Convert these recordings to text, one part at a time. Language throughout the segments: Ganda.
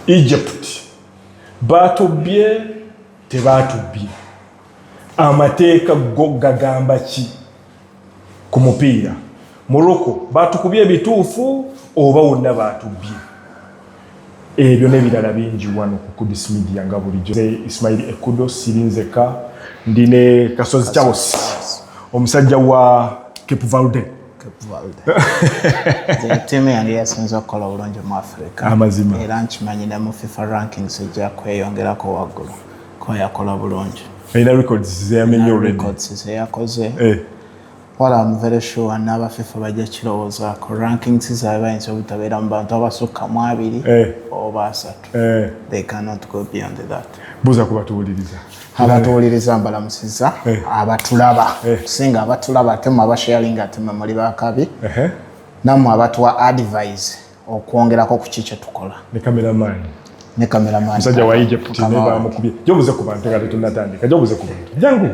Egypt batubye tebatubye amateeka go gagamba ki ku mupiira Morocco batukubye ebituufu oba wonna batubye ebyo n'ebirala bingi wano ku Kudus Media nga bulijjo Ismail Ekudo sirinzeka ndine Kasozi Charles omusajja wa Cape Verde Timu yange yasinze okukola obulungi mu Africa amazima era nkimanyi ne mu FIFA rankings ejja kweyongerako waggulu ko yakola bulungi ina records zeyamenye already records zeyakoze Well, I'm very sure n'aba FIFA bajja kirowooza ku rankings zaabwe bayinza obutabeera mu bantu abasukka mu abiri oba asatu they cannot go beyond that buza kubatuwuliriza abatuwuliriza mbalamusiza abatulaba kusinga abatulaba ate mu abasharing ate muli bakabi nammwe abatuwa advice okwongerako ku kiki tukola ne cameraman musajja wa Egypt ne bamukubye jobuze ku bantu nga tunatandika jobuze ku bantu jangu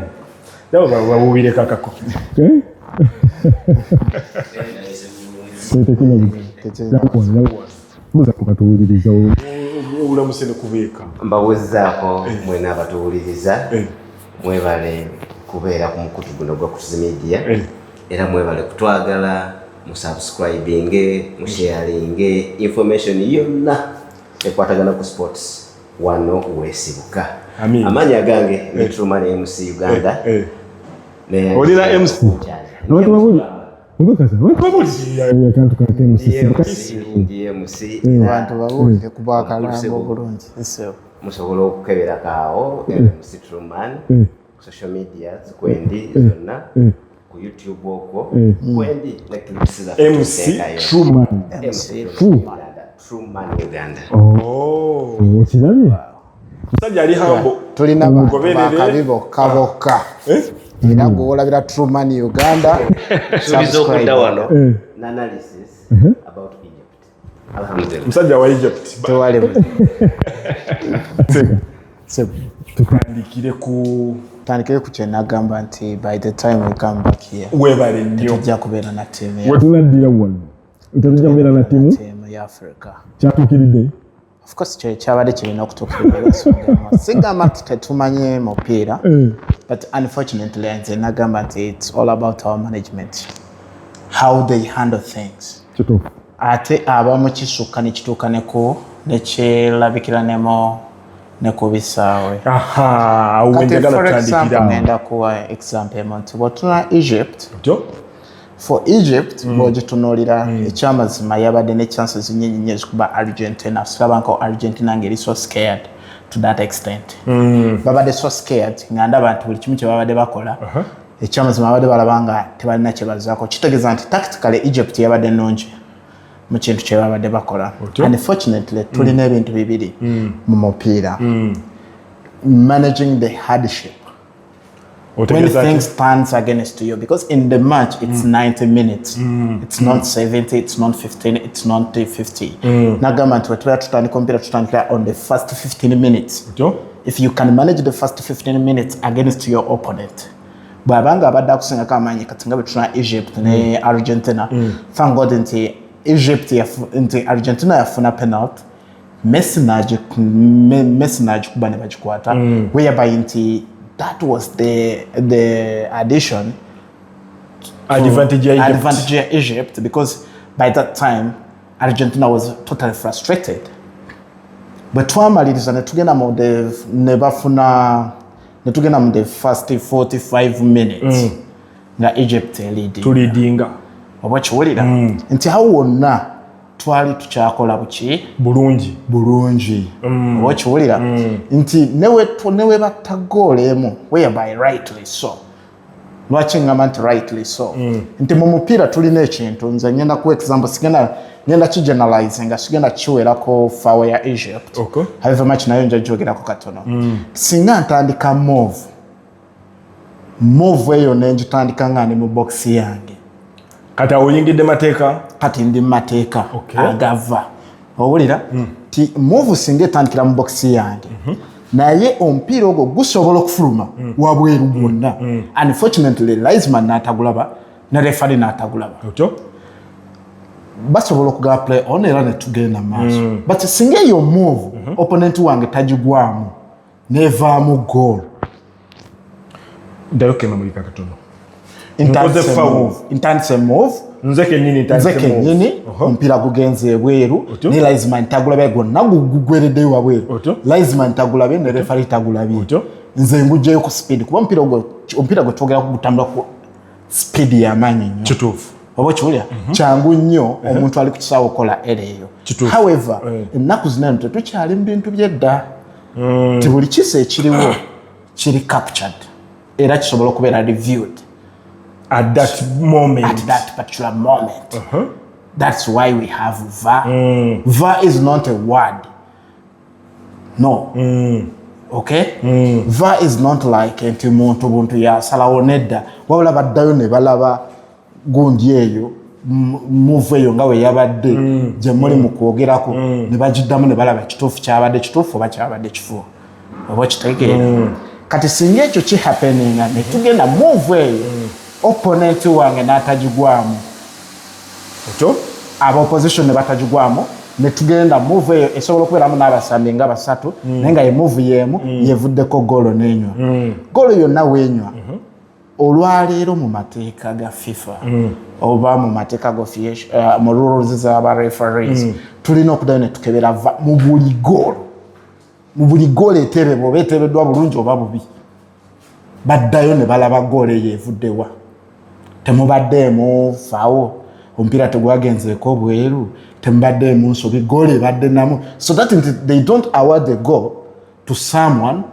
Dawa wawire kakako. Buza kubatuwuliriza ulamusene kubeeka. Mbawezzaako mwena abatuwuliriza mwebale kubeera ku mukutu guno gwa Kudus Media era mwebale kutwagala mu subscribing mu sharing information yonna ekwatagana ku sports wano wesibuka. Amanya agange ni Truman MC Uganda. Olina MC. Abantu babuli. Ngokaza. Abantu babuli ya kantu ka MC. Ndiye MC. Abantu babuli kubaka lango bulungi. Eso. Musobola okukebera kaawo MC Truman. Social media kwendi zonna. Ku YouTube okwo. Kwendi na clips za MC Truman. Truman Uganda. Oh. Okirabye? Musajja ali hambo. Tulina akabibo kaboka. Era gwolabira Truman Uganda. Subscribe wano. Analysis about Egypt. Alhamdulillah. Musajja wa Egypt. Tewale. Tutandikire ku kyenagamba nti by the time we come back here. Webale nnyo. Tujja kubeera na team ya. Wetunaddira wano. Tujja kubeera na team ya Africa. Kyatuukiridde. Of course, kyabadde kirina okutuukirira sigamba tetumanye mupiira but unfortunately nze nagamba nti it's all about our management how they handle things ate abamu kisukka nekituuka nekyerabikira ne ku bisaawe ngenda kuwa example emu nti bwotuna Egypt For Egypt, bwogitunuulira ekyamazima yabadde ne chances nyingi nnyo ezikuba Argentina. Silaba nko Argentina ngeri so scared to that extent. Babadde so scared nga ndaba nti buli kimu kye babadde bakola ekyamazima babadde balaba nga tebalina kye bazaako. Kitegeeza nti tactically Egypt yabadde nnungi mu kintu kye babadde bakola. Unfortunately, tulina ebintu bibiri mu mupiira. Managing the hardship. When things turns against you, because in the match it's 90 minutes, it's not 70, it's not 15, it's not 50. Nagama tutandika on the first 15 minutes. If you can manage the first 15 minutes against your opponent, bwabanga abadde akusinga kamanyi kati nga betuna Egypt ne Argentina, thank God nti Egypt nti Argentina yafuna penalty, Messi najikuba ne bagikwata, whereby nti that was the addition advantage of Egypt because by that time Argentina was totally frustrated. But twamaliriza netugenda mu the first 45 minutes na Egypt leading oba kiwulira nti awo wonna twali tukyakola buki bulungi oba kiwulira nti newe battagoole emu whereby rightly so lwaki ngamba nti rightly so nti mu mupiira tulina ekintu nze ngenda ku example ngenda kigeneralize nga sigenda kiwerako fawe ya Egypt however much nayo nja gyogerako katono singa ntandika move eyo nenjitandika nga ndi mu box yange kati oyingidde mateeka kati ndi mateeka agava owulira ti move singa etandikira mu box yange naye omupiira ogwo gusobola okufuluma wabweru bwonna unfortunately linesman n'atagulaba ne referee n'atagulaba basobola okugala play on era ne tugenda maaso but singa yo move opponent wange tajigwamu nevaamu goal ndayo kema mulika katono intense move nzeke nini omupiira gugenze ebweru ne linesman tagulabe gonna gugweredde wabweru linesman tagulabe ne referee tagulabye nze ngujjayo ku speed kuba omupiira gwe twogera kugutambula ku speed y'amaanyi nnyo kituufu oba kiwulira kyangu nnyo omuntu ali ku kisaawe okola era eyo however ennaku zino tetukyali mu bintu byedda ti buli kisa ekiriwo kiri captured era kisobola okubeera reviewed at that particular moment. That's why we have VAR. VAR is not a word. No. Okay? VAR is not like enti muntu buntu ya salawo nedda wabula baddayo ne balaba gundi eyo move eyo nga we yabadde gye muli mu kwogerako ne bagiddamu ne balaba kituufu kyabadde kituufu oba kyabadde kifu oba kitegeera kati singa ekyo kihappeninga ne tugenda move eyo opponent wange n'atagigwamu ekyo aba opposition ne batagigwamu ne tugenda move eyo esobola okubeeramu n'abasambi nga basatu naye nga ye move yeemu yevuddeko goolo n'enywa goolo yonna wenywa olwaleero mu mateeka ga FIFA oba mu mateeka mu rules z'aba referees tulina okudayo ne tukebera mu buli goolo etebebwa oba etebeddwa bulungi oba bubi baddayo ne balaba goolo eyo evuddewa temubaddeemu faawo omupiira tegwagenzeeko bweru temubaddeemu nsobi goolo ebadde namu so that they don't award the goal to someone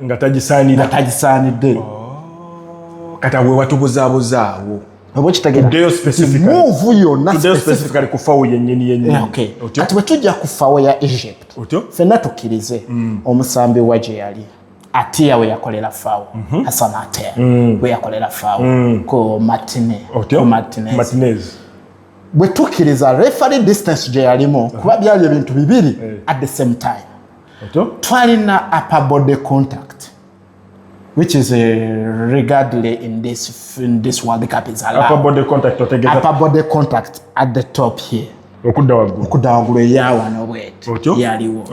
nga tagisaanidde kati abwe watubuzaabuzaawo oba kitegeera move yonna specifically ku faawo yennyini kati bwe tujja ku faawo ya Egypt ffenna tukkirize omusambi wa gye yali Atia we yakolera faawo Hassan Atia we yakolera faawo ko Martinez bwe tukkiriza referee distance gye yalimu kuba byali ebintu bibiri at the same time twalina upper body contact which is regardless in this World Cup is allowed upper body contact at the top here okudda waggulu eyawa n'obwete yaliwo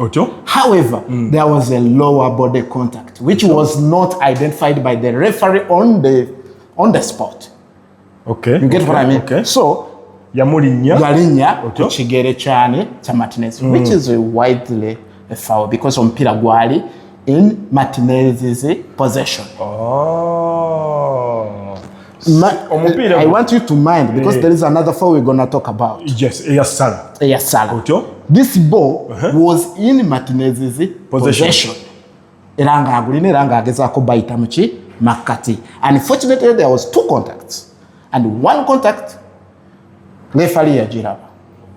however there was a lower body contact which was not identified by the referee on the spot. You get what I mean? So yalinnya ku kigere kyane kya Martinez which is widely a foul because omupiira gwali in Martinez's possession. I want you to mind because there is another foul we're going to talk about. Yes, Eyasala. This ball was in Martinez's possession. Eranga agulina eranga agezaako bayita muki makati. Unfortunately there was two contacts and one contact referee yagiraba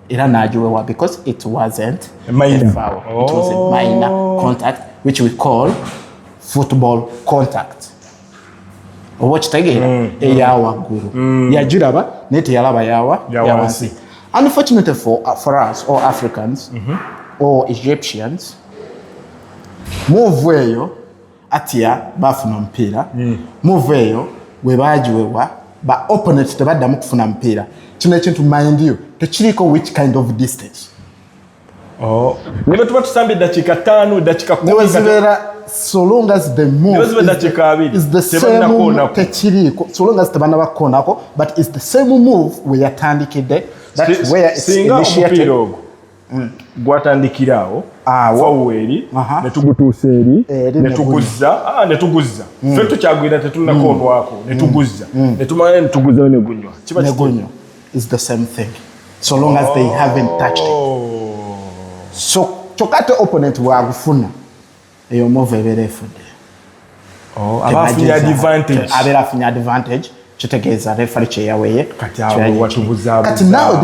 era n'agiwewa because it wasn't a foul. It was a minor contact which we call football contact. Oba kitegeera eyawaggulu yagiraba naye teyalaba yawansi. Unfortunately for us or Africans or Egyptians move eyo atya bafuna omupiira move eyo we bagiwewa ba opponent tebaddamu kufuna mupiira kino ekintu mind you tekiriko which kind of distance nebe tuba tusambe dakiika 5 dakiika 10 so long as the move is the same tekiriko so long as tebana bakonako but it's the same move we yatandikidde that's where it's initiated gwatandikirawo waweri netugutuusa eri netuguzza ffe tukyagwira tetunakondwako netuguzza netumanya netuguzzayo negunywa kiba is the same thing so long as they haven't touched it so kyokate opponent wagufuna eyo move ebeera efudde abeera afunye advantage kitegeeza referee kyeyaweye kati now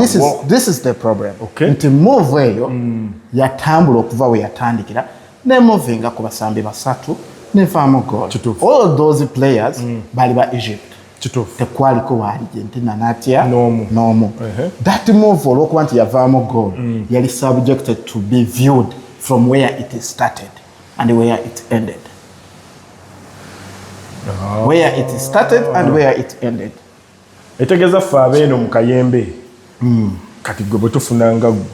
this is the problem nti move eyo yatambula okuva we yatandikira ne movinga ku basambi basatu nevaamu goal all of those players bali ba Egypt tekwaliko wa Argentina natya nomu that move olwokuba nti yavaamu goal yali subjected to be viewed from where it started and where it ended. Where it started and where it ended. Etegeza ffe abeeno mu kayembe kati gwe bwe tufunanga gwe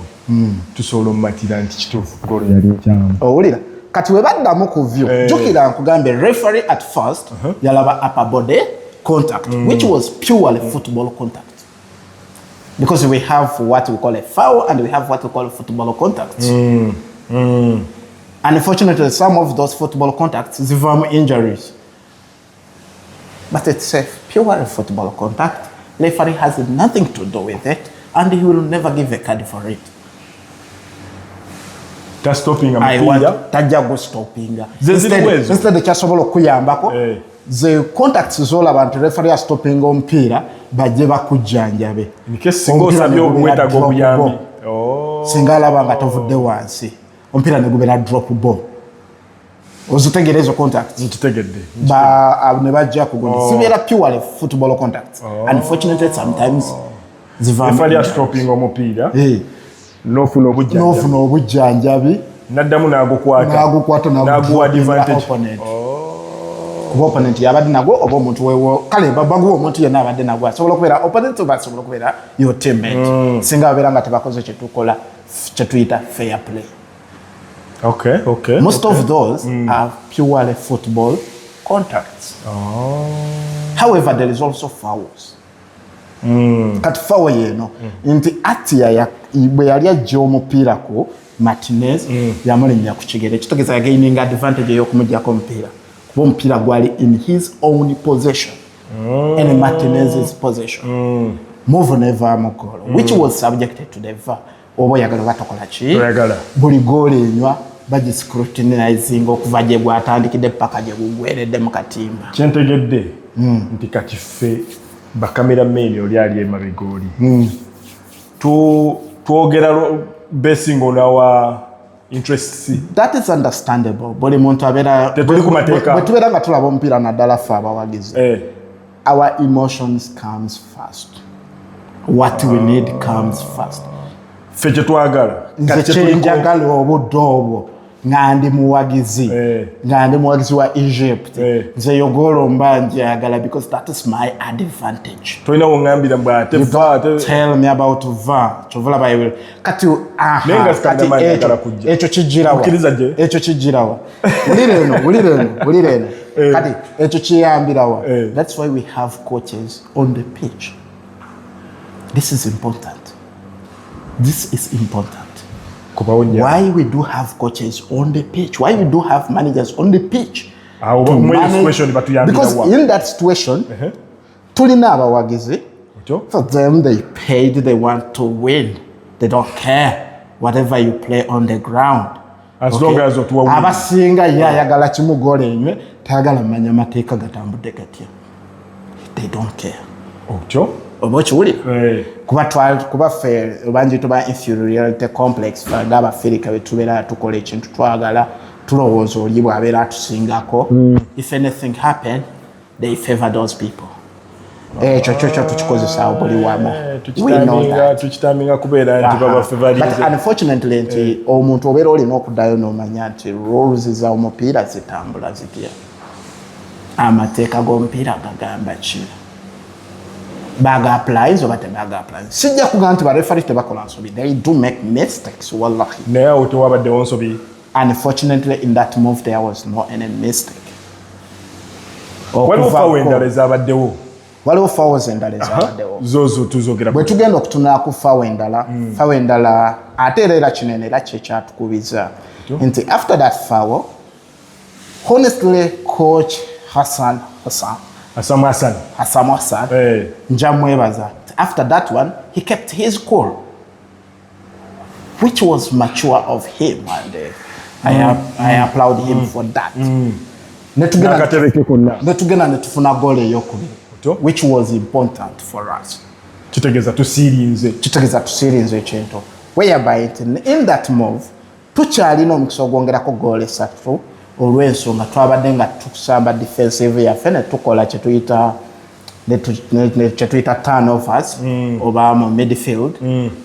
tusobola omumatira nti kituufu golo yali nkyamu owulira kati we baddamu ku view jjukira nkugambe referee at first yalaba upper body contact which was purely football contact because we have what we call a foul and we have what we call football contacts. Unfortunately, some of those football contacts zivaamu injuries. But it's a purely football contact. Referee has nothing to do with it, and he will never give a card for it. That's stopping tajja go stopping. Instead kyasobola okuyambako the contacts z'olaba nti referee stopping omupiira bajje bakujjanjabe. Singa osabye obwetaaga obuyambi. Singa alaba nga tovudde wansi omupiira ne gubeera drop ball. Ozitegeera ezo contacts zitegedde ne bajja kugondi sibeera purely football contacts. Unfortunately sometimes referee stopping omupiira n'ofuna obujjanjabi n'addamu n'agukwata n'aguwa advantage kuba opponent yabadde nagwo oba omuntu wewo kale baguwa omuntu yenna abadde nagwo asobola okubeera opponent oba asobola okubeera your teammate singa babeera nga tebakoze kyetukola kyetuyita fair play. Okay. Most of those are purely football contacts. However, there is also fouls. Kati foul yeno nti Atia bwe yali ajja omupiira ku Martinez yamulinnya ku kigere kitegeeza gaining advantage ey'okumuggyako omupiira kuba omupiira gwali in his own possession and Martinez's possession. Move never goal which was subjected to the VAR. Oba oyagala batokola ki buli goal enywa baji scrutinizing okuva gye gwatandikidde paka gye gugweredde mu katimba. Kyentegedde nti kati ffe bakamera main oli ali emabega oli twogera basing on our interests. That is understandable. Buli muntu abeera bwe tubeera nga tulaba omupiira naddala ffe abawagizi our emotions comes first. What we need comes first. Ffe kyetwagala nze kyenjagala obudde obwo nga ndi muwagizi wa Egypt nze yogolo mba njagala because that is my advantage. Toyina wongambira mbwate tell me about VAR chovola bayo kati ekyo kijirawa ulireno kati ekyo kiyambirawa. That's why we have coaches on the pitch. This is important. Why we do have coaches on the pitch? Why we do have managers on the pitch? Because in that situation, tulina abawagizi. For them, they paid. They want to win. They don't care whatever you play on the ground. As long as you are winning. Abasinga yayagala kimu gole enywe tayagala manya mateeka gatambudde gatya. They don't care. Obochuli kuba ffe banji tuba inferiority complex ngaba Africa betubera tukola ekintu twagala tulowooza oli bw'abeera atusingako. If anything happen they favor those people. Ekyo tukikozesa buli wamu. We know that. Tukitaminga kubeera nti baba favorize. But unfortunately nti omuntu obeera olina okuddayo n'omanya nti rules za omupiira zitambula zitya. Amateeka g'omupiira gagamba ki? Baga applies or baga applies. Sijja kugamba nti bareferee tebakola nsobi. They do make mistakes wallahi. Naye otewabadde wonsobi. Unfortunately in that move there was no any mistake. Waliwo foul endala ezabaddewo. Waliwo fouls endala ezabaddewo. Zozo tuzogera. Bwe tugenda okutunula ku foul endala ate era kinene era kyekyatukubiza. Nti after that foul honestly coach Hassan njamwebaza. After that one he kept his cool which was mature of him and I applaud him for that. Netugenda netufuna goal eyokubiri which was important for us. Kitegeeza tusirinze ekintu whereby in that move tukyalina omukisa ogwongerako goal esatu olw'ensonga twabadde nga tukusamba defensive yaffe ne tukola kyetuyita turnovers oba mu midfield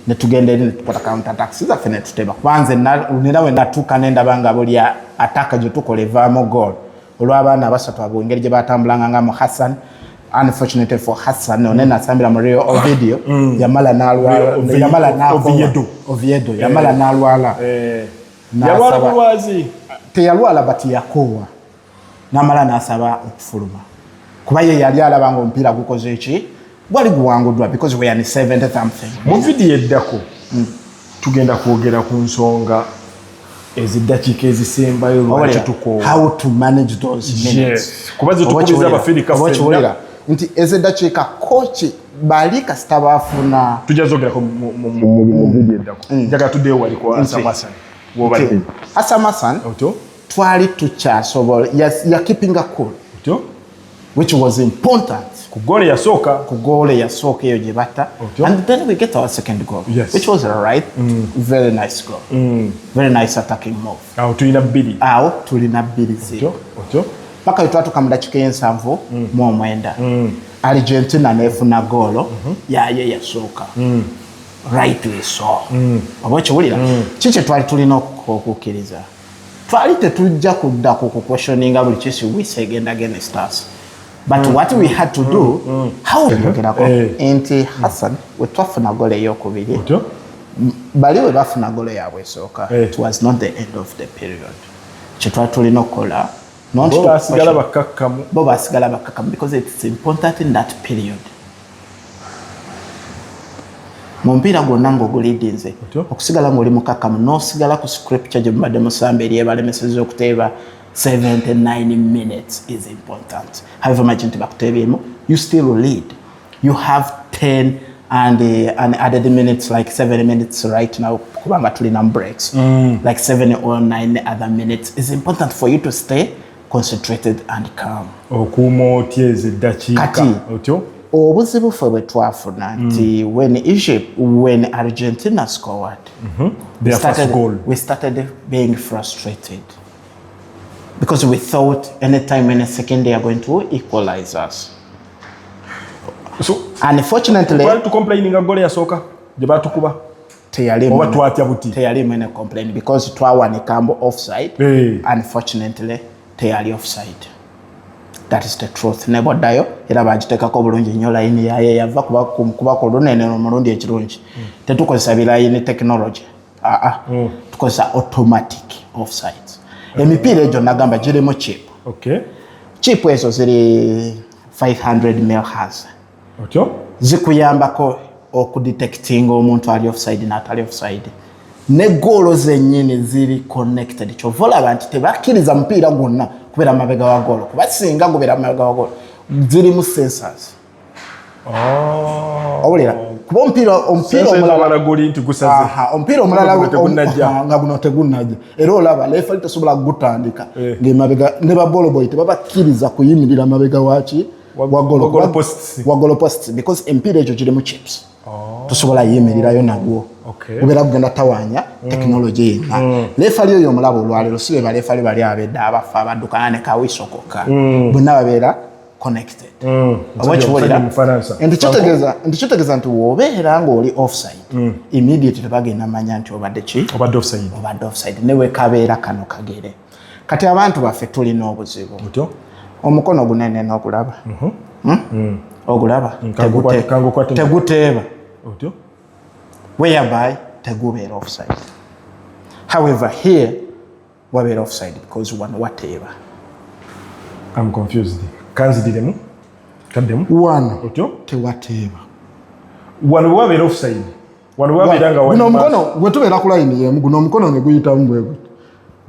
ne tugenda eri ne tukola counter attacks zaffe ne tuteba kwanze nina we natuuka nendaba nga buli attaka gye tukola evaamu goal olw'abaana abasatu abo engeri gye batambulanga nga mu Hassan unfortunately for Hassan onena sambira mu real video yamala nalwala Oviedo yamala nalwala yalwala bulwazi teyalwala bati yakowa namala nasaba okufuluma kuba ye yali alaba ngo mpira gukoze eki gwali guwanguddwa because we are in 70 something mu video eddako tugenda kwogera ku nsonga eziddakiika ezisembayo lwaki tukoowa how to manage those minutes kuba zitukubiza abafirika ffenna nti eziddakiika kochi bali kasita baafuna tujja zogerako mu video eddako njagala tuddeyo wali ku Asamasan wobadde Asamasan twali tukyasobola ya keeping a cool which was important ku goal yasooka eyo gye batta and then we get our second goal which was very nice goal very nice attacking move awo tulina bbiri zero paka we twatuuka mu dakiika y'ensanvu mu omwenda Argentina neefuna goolo yaye yasooka rightly so oba okiwulira kiki twali tulina okukkiriza twali tetujja kuddako ku questioninga buli kisi wisa egenda against us but what we had to do how yogerako nti Hassan we twafuna goolo ey'okubiri bali we bafuna goolo yaabwe esooka it was not the end of the period kyetwali tulina okukola bo basigala bakkakkamu because it's important in that period mu mpiira gwonna ng'ogulidinze okusigala ng'oli mukakkamu n'osigala ku scripture gye mubadde musamba eri ebalemeseza okuteeba 79 minutes is important. However much nti bakuteebyemu, you still lead. You have 10 and added minutes, like 7 minutes right now, kubanga tulina breaks, like 7 or 9 other minutes. It's important for you to stay concentrated and calm. Okuuma otya eziddakiika otyo obuzibu ffe bwe twafuna nti when Argentina scored we started being frustrated because we thought anytime in a second they are going to equalize us. So unfortunately to complaining goal yasooka gye batukuba oba twatya buti teyalimu ene complain because twawanika offside. Unfortunately teyali offside. That is the truth. Neboddayo era bagitekako bulungi nnyo line yaye yava kuba ku lunene omulundi ekirungi tetukozesa bilayini technology tukozesa automatic offsides. Emipiira egyo nagamba girimu chip. Chip ezo ziri 500 MHz. Zikuyambako okudetectinga omuntu ali offside n'atali offside. Ne goalo zennyini ziri connected. Kyova olaba nti tebakkiriza mupiira gwonna kubeera mabega wa goalo kuba singa gubeera mabega wa goalo zirimu sensors. Owulira kuba omupiira omulala guli nti gusaze omupiira omulala nga guno tegunnajja era olaba lefa tesobola kugutandika ng'emabega ne babolboy tebabakkiriza kuyimirira mabega waki wa goal posts because empiira ekyo kirimu chips. Tosobola yimirirayo nagwo obeera kugenda tawaanya technology yenna. Lefali oyo omulaba olwaleero si be balefali bali abedda abafa abaddukana ne kawisokoka bonna babeera connected. Nti kitegeeza nti wobeera ng'oli offside immediately bagenda manya nti obadde ki obadde offside newe kabeera kano kagere. Kati abantu baffe tulina obuzibu omukono gunene n'okulaba ogulaba teguteeba whereby tegubeera offside. However here wabeera offside because wano wateeba. I'm confused. Kanzidiremu kaddemu wano tewateeba wano wabeera offside wano wabeera nga guno omukono gwe tubeera ku line yemu guno omukono ne guyitamu bwe guti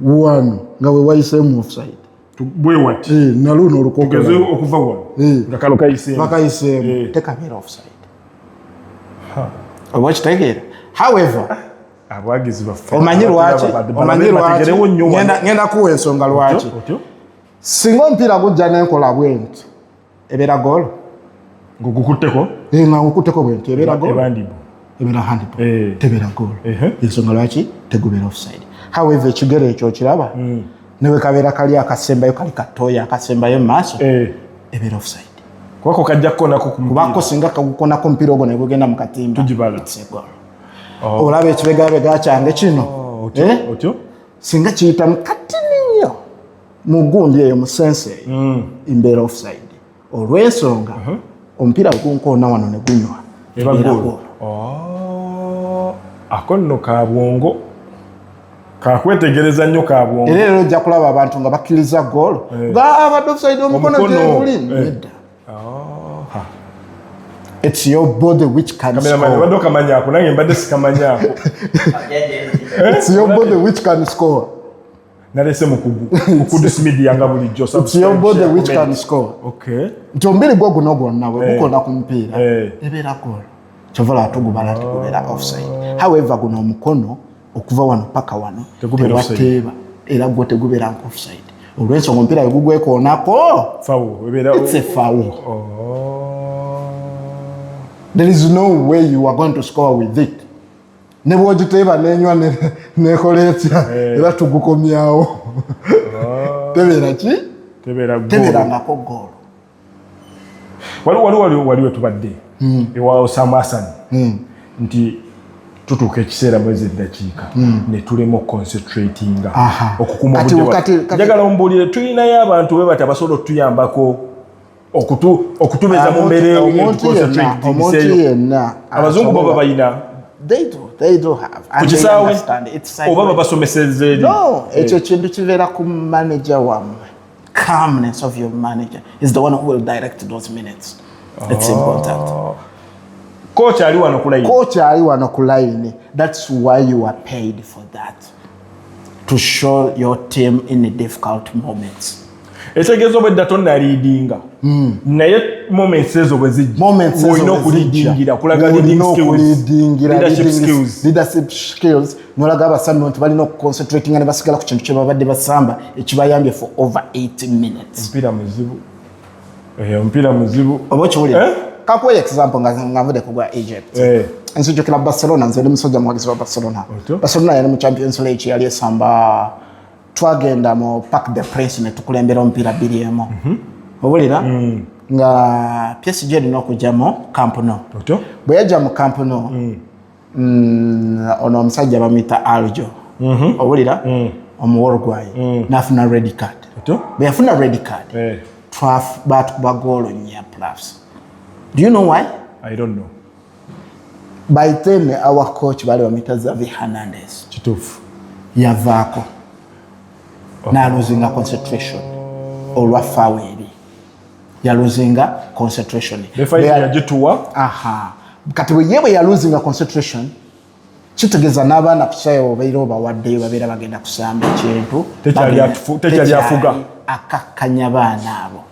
wano nga we wayiseemu offside bwe wati naluno olukogeza okuva wano nga kalo kayiseemu tekabeera offside. Oba kitegeera. However abagizi baffe omanyi lwaki ngenda kuwa ensonga lwaki singa omupiira gujja n'enkola bwenti ebeera goal ngukutteko nga ngukutteko bwenti ebeera goal ebeera handball tebeera goal ensonga lwaki tegubeera offside. However ekigere ekyo kiraba newe kabeera kali akasembayo kali katoya akasembayo mu maaso ebeera offside kwako kajja kukonako kubako singa kagukonako omupiira ogwo ne gugenda mu katimba tugibala olaba ekibegabega kyange kino singa kiyita mu katini nnyo mu gundi eyo mu sense eyo mbeera offside olw'ensonga omupiira gunkona wano ne gunywa eba goal. Ako nno ka bwongo kakwetegereza nnyo ka bwongo. Era ero ojja kulaba abantu nga bakkiriza goal abadde offside omukono gyeguli nedda. It's your body which can score. It's your body which can score. It's your body which can score. Okay. Ntombili gwo guno gwonna bwe gukola ku mupiira ebeera goal. Kyovala tugubala tugubera offside. However guno omukono okuva wano paka wano tewateeba era gwo tegubeera offside. Olw'ensonga omupiira bwe gugwekoonako it's a foul. There is no way you are going to score with it. Ne bwogiteeba nenywa nekoletya era tugukomyawo. Tebeera ki? Tebeera ngako goal. Waliwo tubadde ewa Osama Hassan nti tutuuka ekiseera mwezi eddakiika ne tulema concentratinga okukuma obudde. Njagala ombuulire tulinayo abantu bwe bati abasobola okutuyambako okutubeza mu mbeera y'okuconcentrating. Abazungu baba bayina. They do have. And they understand it. It's like oba basomeseza eri. No, ekyo kintu kibeera ku manager wamwe. Calmness of your manager is the one who will direct those minutes. It's important. Coach ali wano ku line. Coach ali wano ku line. That's why you are paid for that. To show your team in the difficult moments. Etegezo bwe datonna leadinga. Naye moments ezo bwe zijja. Olina okulijingira kulaga leadership skills. Nolaga abasambi nti balina okuconcentrating ne basigala ku kintu kye babadde basamba ekibayambye for over 80 minutes. Mpira muzibu. Oba kiwuli. Kakuwa example nga nvude kugwa Egypt. Nsijjukira Barcelona nze ndi musajja muwagizi wa Barcelona. Barcelona yali mu Champions League yali esamba twagenda mu Parc des Princes ne tukulembera omupiira 2-1. Obulira nga PSG erina okujja mu Camp Nou. Bwe yajja mu Camp Nou ono omusajja bamuyita Aljo. Obulira omuwolugwayi n'afuna red card. Bwe yafuna red card baatukuba goolo 4+. Do you know why? I don't know. By then our coach bali bamuyita Xavi Hernandez. Kituufu. Yavaako. Na losing concentration olwa faweri ya losing concentration kati bwe yebwe ya losing concentration kitegeza n'abaana kusayo obairo bawadde babera bagenda kusamba kintu tekyali afuga akakanya baana abo.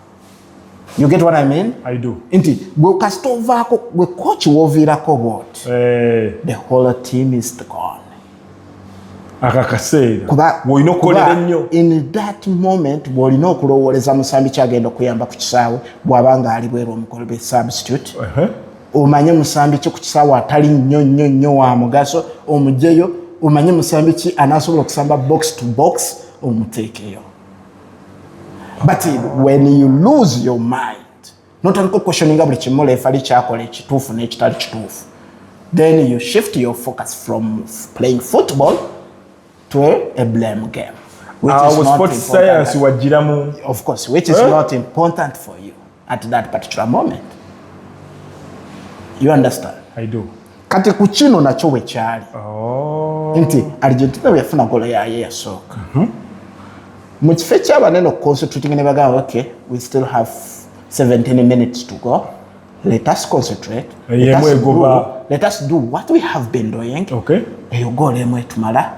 You get what I mean? I do. Inti bwe kastovaako bwe coach wovirako bot the whole team is gone. Akakaseera woyina okukolera ennyo in that moment bw'olina okulowooleza musambi kyagenda okuyamba ku kisaawe bw'abanga ali bweru omukolebe substitute omanye musambi ki ku kisaawe atali nnyo wa mugaso omugyeyo omanye musambi ki anaasobola okusamba box to box omuteekeyo. But when you lose your mind notandika questioninga buli kimu lefali kyakola ekituufu n'ekitali kituufu, then you shift your focus from playing football to a blame game, which is not sports science wajiramu, of course, which is not important for you at that particular moment. You understand? I do. Kati ku kino nakyo bwe kyali nti Argentina bwe yafuna goolo yayo yasooka mu kifo ekyabanene okuconcentrating ne bagamba okay, we still have 17 minutes to go, let us concentrate, let us do what we have been doing. Eyo goolo emu etumala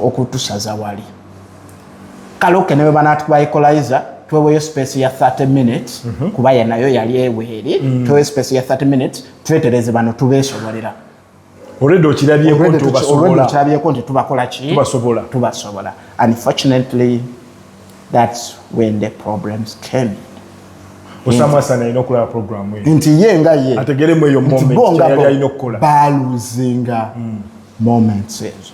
okutusaza wali kale oke ne banaatukuba equalizer tweweyo space ya 30 minutes kuba ye nayo yali eweri tweweyo space ya 30 minutes twetereze bano tubeesobolera. Already okirabyeko nti tubakola ki tubasobola. Unfortunately that's when the problems came. Osama Hassan alina okulaba programu eyo nti ye nga ye ategeremu eyo moment yali alina okukola baluzinga moments ezo.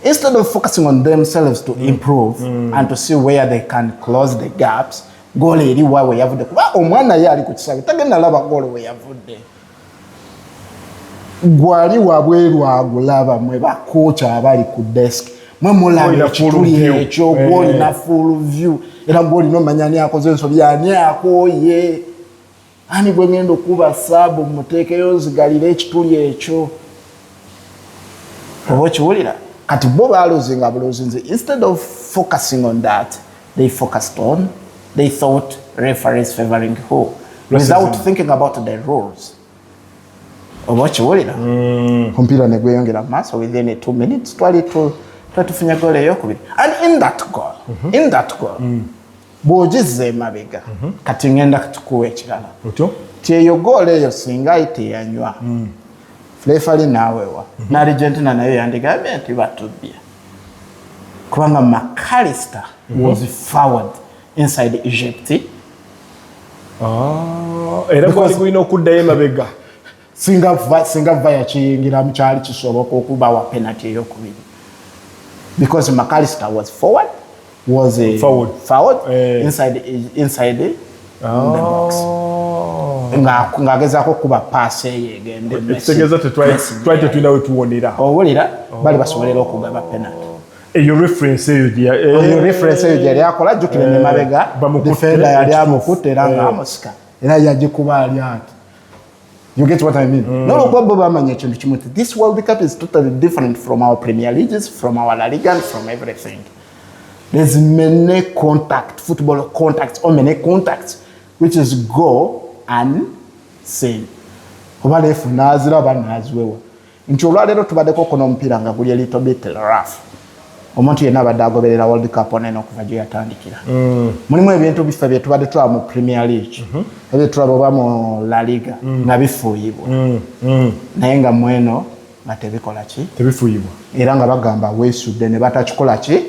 Instead of focusing on themselves to improve and to see where they can close the gaps, goal eri wawe yavudde kuba omwana ye ali ku kisawe tagenda laba goal we yavudde gwali wabweru agulaba mwe bakocha abali ku desk mwe mulaba ekituli ekyo gwoli na full view era gwoli no manyani akoze ensobi ani akoye ani gwe ngendo kuba sabu mutekeyo zigalire ekituli ekyo obo kiwulira kati bo balozinga bulozinze instead of focusing on that they thought referees favoring who without thinking about the rules obo kiwulira ompira ne gweyongera maso within 2 minutes twali tufunya gole yokubiri and in that goal bojize mabega kati ngenda tukuwe ekirala otyo tyeyo gole eyo singa ite yanywa Flefali nawewa na Argentina nayo yandigambye nti batubya kubanga McAllister was forward inside Egypt era kwali kuino kuddayo mabega singa vaya kiyingira mukyali kisoboka okuba wa penalty eyokubiri because McAllister was forward inside the box ngagezako kuba pass eyegende ekitegeeza tetwali tetulinawe tuwonera owulira bali basobolera okugaba penalty eyo reference eyo gyali akola jjukire ne mabega defender yali amukutte era ng'amusika era yagikuba ali ati you get what I mean n'olwokuba bamanya ekintu kimu nti this World Cup is totally different from our Premier Leagues, from our La Liga and from everything. There's many football contacts or many contacts which is go unseen. Oba lefu nazira banazwewa. Nti olwaleero tubaddeko kono omupiira nga guli a little bit rough. Omuntu yenna abadde agoberera World Cup onene okuva gye yatandikira. Mulimu ebintu bifa bye tubadde tulaba mu Premier League, ebyo tulaba oba mu La Liga nga bifuuyibwa. Naye nga mweno nga tebikola ki? Tebifuuyibwa. Era nga bagamba weesudde ne batakikola ki?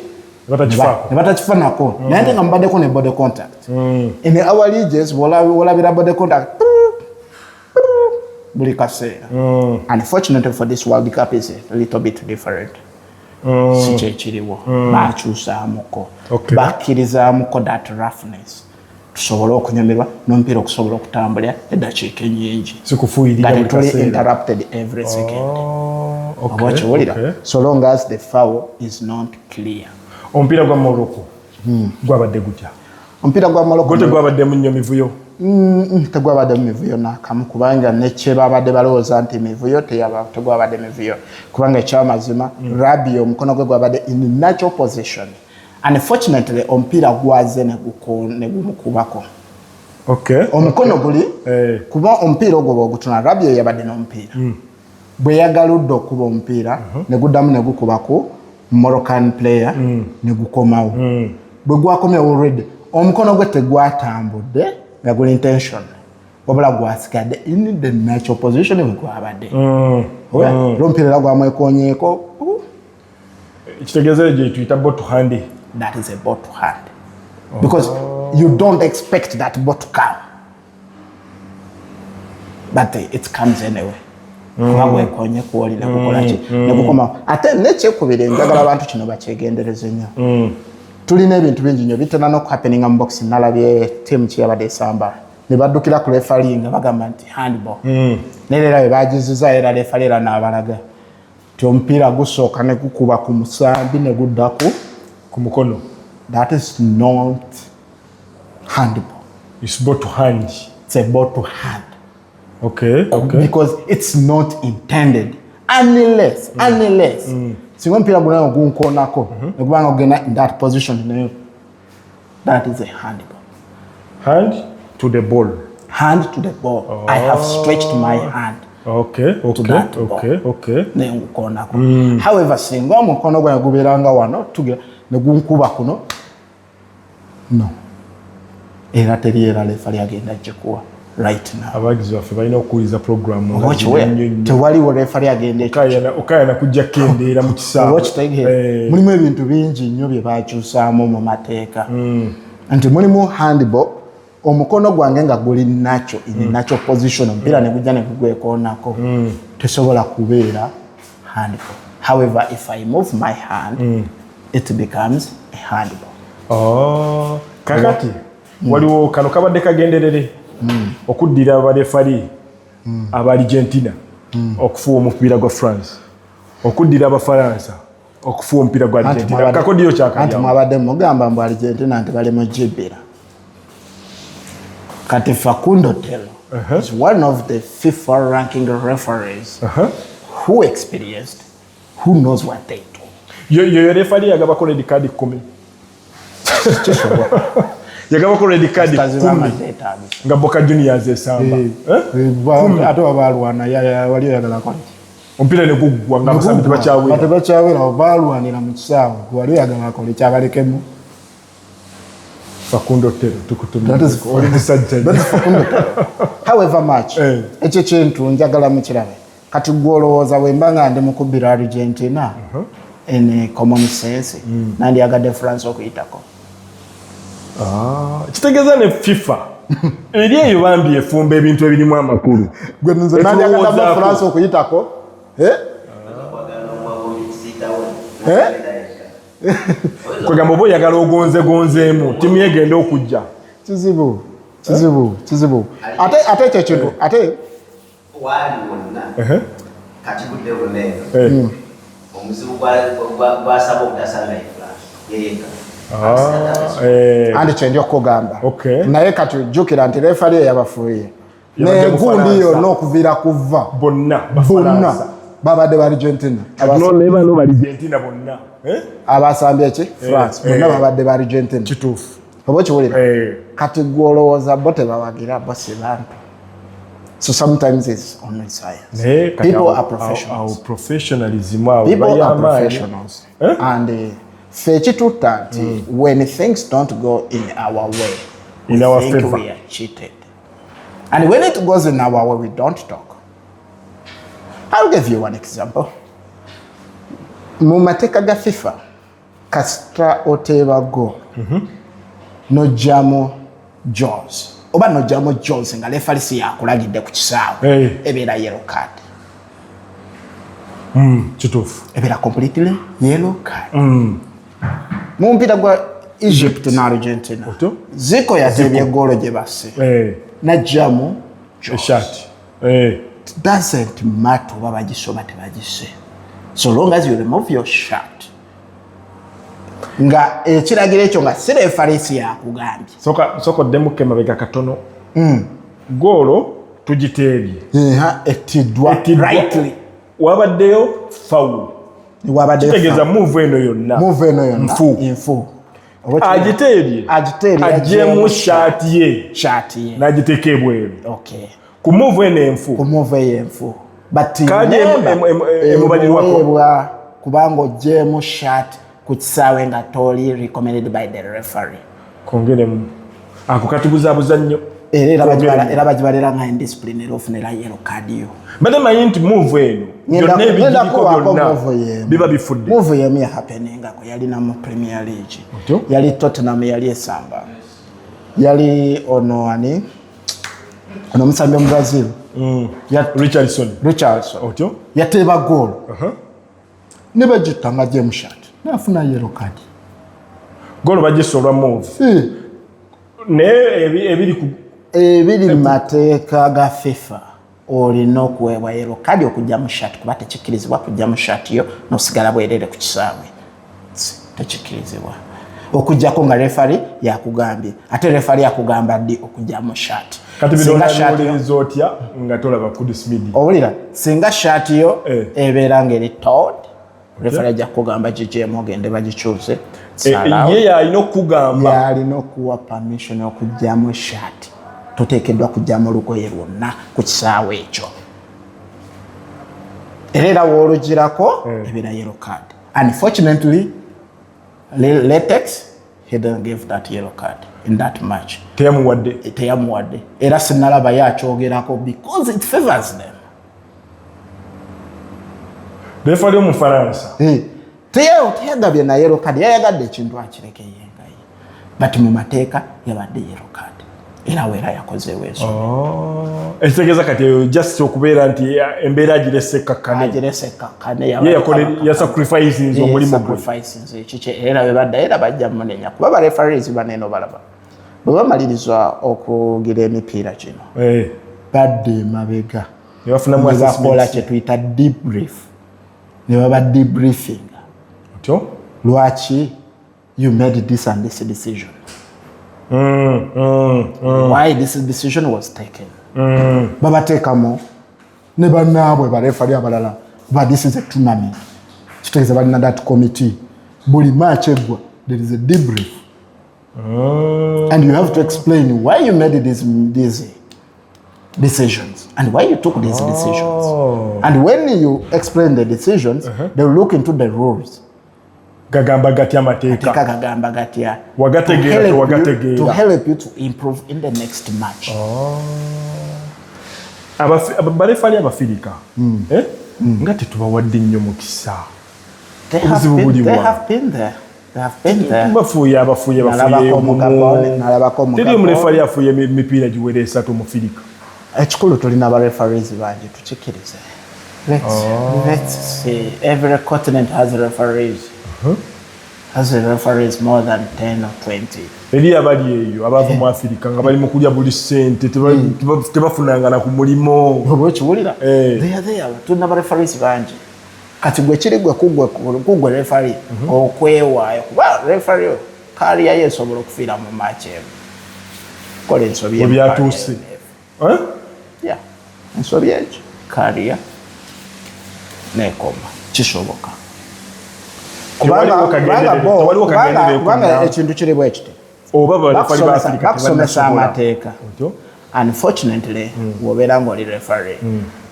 Ne batakifanako. Naye nga mubaddeko ne body contact. In our leagues, wolabira body contact buli kaseera. Unfortunately for this World Cup is a little bit different. Si kyekiriwo bakyusaamuko bakkirizaamuko that roughness tusobole okunyumirwa n'omupiira okusobola okutambulira eddakiika ennyingi nga tuli interrupted every second oba kiwulira so long as the foul is not clear. Omupiira gwa Morocco gwabadde gutya? Omupiira gwa Morocco tegwabaddemu nnyo mivuyo? Tegwabadde mivuyo nakamu kubanga nekye babadde balowooza nti mivuyo tegwabadde mivuyo kubanga ekyamazima Rabiot omukono gwe gwabadde in natural position. Unfortunately omupiira gwaze ne gumukubako. Omukono guli kuba omupiira ogwo bw'ogutuna Rabiot yabadde n'omupiira bwe yagaludde okuba omupiira ne guddamu ne gukubako Moroccan player ne gukomawo bwe gwakomyewo already omukono gwe tegwatambudde nga guli intention wabula gwasigadde in the natural position bwe gwabadde omupiira era gwamwekonyeeko ekitegeeza gye tuyita ball to hand. That is a ball to hand because you don't expect that ball to come but it comes anyway. Mwekonye kuoli ne kukola ki ne kukoma ate nekyekubiri njagala abantu kino bakyegendereze nnyo. Tulina ebintu bingi nnyo bitera n'okuhappeninga mu boxing. Nalabye ttiimu kyeyabadde esamba ne baddukira ku referee nga bagamba nti handball nerera bwe bagiziza era referee era n'abalaga ti omupiira gusooka ne gukuba ku musambi ne gudda ku mukono. That is not handball. It's ball to hand. It's a ball to hand. Okay. Because it's not intended unless singa omupiira gunayo gunkoonako ne gubanga ogenda in that position nayo that is a handball. Hand to the ball. Hand to the ball. I have stretched my hand. Okay. Ne ngukoonako. However, singa omukono gwe gubeeranga wano ne gunkuba kuno no. Era teriera lefa lyagenda gyekuwa right now. Abagizi baffe balina okuwuliza programu. Tewaliwo refa lyagenda okayana kujja kendeera mu kisaawe. Mulimu ebintu bingi nnyo bye bakyusaamu mu mateeka. Nti mulimu handball omukono gwange nga guli natural in natural position omupiira ne gujja ne gugwekoonako tesobola kubeera handball. However, if I move my hand it becomes a handball. Kakati waliwo kano kabadde kagenderere okuddira abarefari aba Argentina okufuwa omupiira gwa France okuddira abafaransa okufuwa omupiira gwa Argentina kakodiyo kyakali anti mwabadde mugamba mbu Argentina nti bali mu jibira kati Facundo Telo is one of the FIFA ranking referees who experienced, who knows what they do. Yo referee yagabako red card 10 yagabako red card 10 nga Boca Juniors esamba ate wabalwana wali yagala kwa ompira ne gugwa nga basambi bakyawera balwanira mu kisaawe wali yagala kwa kyabalekemu Facundo Telo tukutumira that is Facundo Telo however much ekyo kintu njagala mukirabe kati gwolowooza wembanga ndi mukubira Argentina in common sense nandi agadde France okuyitako kitegeeza ne FIFA eri eyo bambi efumba ebintu ebirimu amakulu gwe nze nandi agadde France okuyitako kwegamba oba oyagala ogonzeemu timu yegenda okujja kizibu ate ekyo kintu ate wali wonna kati budde buneeno omuzibu gwasaba okutasanga yeyeka andi kyenja okugamba naye kati jjukira nti refari yabafuuye negundi yonna okuviira kuva bonna babadde ba Argentina abasambye eki France bonna babadde ba Argentina kituufu oba kiwulira kati gwolowooza bo tebawagira bo si bantu. So sometimes it's only science. People are professionals. Our professionalism. People are professionals. And when things don't go in our way, we our think favor, we are cheated. And when it goes in our way, we don't talk. I'll give you one example. Mumateka ga FIFA, kastra oteba go, no jamo jaws. Oba no jamo jaws nga referee si yakulagidde ku kisaawe ebeera yellow card. Kituufu. Ebeera completely yellow card. Mumpira gwa Egypt na Argentina. Ziko yatebye goalo gye basse. Na jamo shot. It doesn't matter oba bagisoba tebagisse. So long as you remove your shot. Nga ekiragiro ekyo nga si referee yakugambye. Soko demuke mabega katono. Goalo tugiteebye. Etidwa rightly. Wabaddeyo foul. Wabaddeyo kitegeeza move eno yonna. Infu. Agiteebye. Ajjemu shot ye. N'agiteeka ebweru. Okay. Ku move eno enfu. But kadi emubalirwako kubanga ojjemu shot ku kisaawe nga toli recommended by the referee. Kongeremu. Ako katubuzaabuza nnyo. Era bagibalira nga indiscipline era ofunira yellow card yo. Bade manyi nti move eno byonna ebigiriko byonna biba bifudde. Move yemu ya happeningako yalina mu Premier League. Yali Tottenham yali esamba. Yali ono ani ono musambi mu Brazil. Richardson. Otyo. Yateba goal. Ne bagitanga James shot. Nafuna yellow card. Goal bagisolwa move. Ne ebiri mateeka ga FIFA olina okuweebwa yellow card okujja mu shot kuba tekikkirizibwa kujja mu shot yo n'osigala bwerere ku kisaawe. Tekikkirizibwa. Okujjako nga referee yakugambye. Ate referee yakugamba ddi okujja mu shot. Kati bidonda otya nga tolaba ku this media. Owulira singa shot yo ebeera ng'eri told referee ajja kugamba GGM ogende bagikyuse. Ye alina okugamba. Yalina okuwa permission okujja mu shot. Toteekeddwa kujja mu lugoye lwonna ku kisaawe ekyo. Era w'olugirako ebeera yellow card. Unfortunately, Latex, he didn't give that yellow card in that match. Teyamuwadde. Era sinalaba yakyogerako because it favors them. Referee omu Faransa. Teyagabye na yellow card. Yayagadde ekintu akireke yengaye. But mu mateeka yabadde yellow card. Era weera yakozeewo ensonga. Ekitegeeza kati just okubeera nti embeera agirese kakkane. Ya sacrifices omulimu gwe. Era bebadda era bajja munenya. Kuba ba referees baneeno balaba. Bwe bamaliriza okugira emipiira kino. Badde mabega. Ne bafunamu bakola kye tuyita debrief. Ne baba debriefing. Lwachi, you made this and this decision. Why this decision was taken. Baba tekamo. Neba nabwe barefali abalala. But this is a tournament. Chiteza bali na that committee. Buli match egwa. There is a debrief. And you have to explain why you made these decisions and why you took these decisions. And when you explain the decisions, they will look into the rules. Gagamba gatia mateka. Gagamba gatia. Wagategera to help you to improve in the next match. Abarefali abafirika. Ngati tubawadde nnyo mukisa. They have been there. Bafuye teri omurefali afuye mipiira giwera 3 mu Afirika. Ekikulu tulina abareferees bangi tukikirize. Let's see. Every continent has referees. Has referees more than 10 or 20. Eri abali eyo abava mu Afirika nga bali mu kulya buli ssente tebafunanga na ku mulimo. Obokiwulira? They are there. Tulina abareferees bangi. Kati gwe kirigwe kugwe referee okwewaayo kuba referee kaliya yesobola okufiira mu match emu kola ensobi ebyatuuse ensobi ekyo kaliya nekoma kisoboka kubanga ekintu kiri bwe kiti bakusomesa amateeka. Unfortunately, wobeera ng'oli referee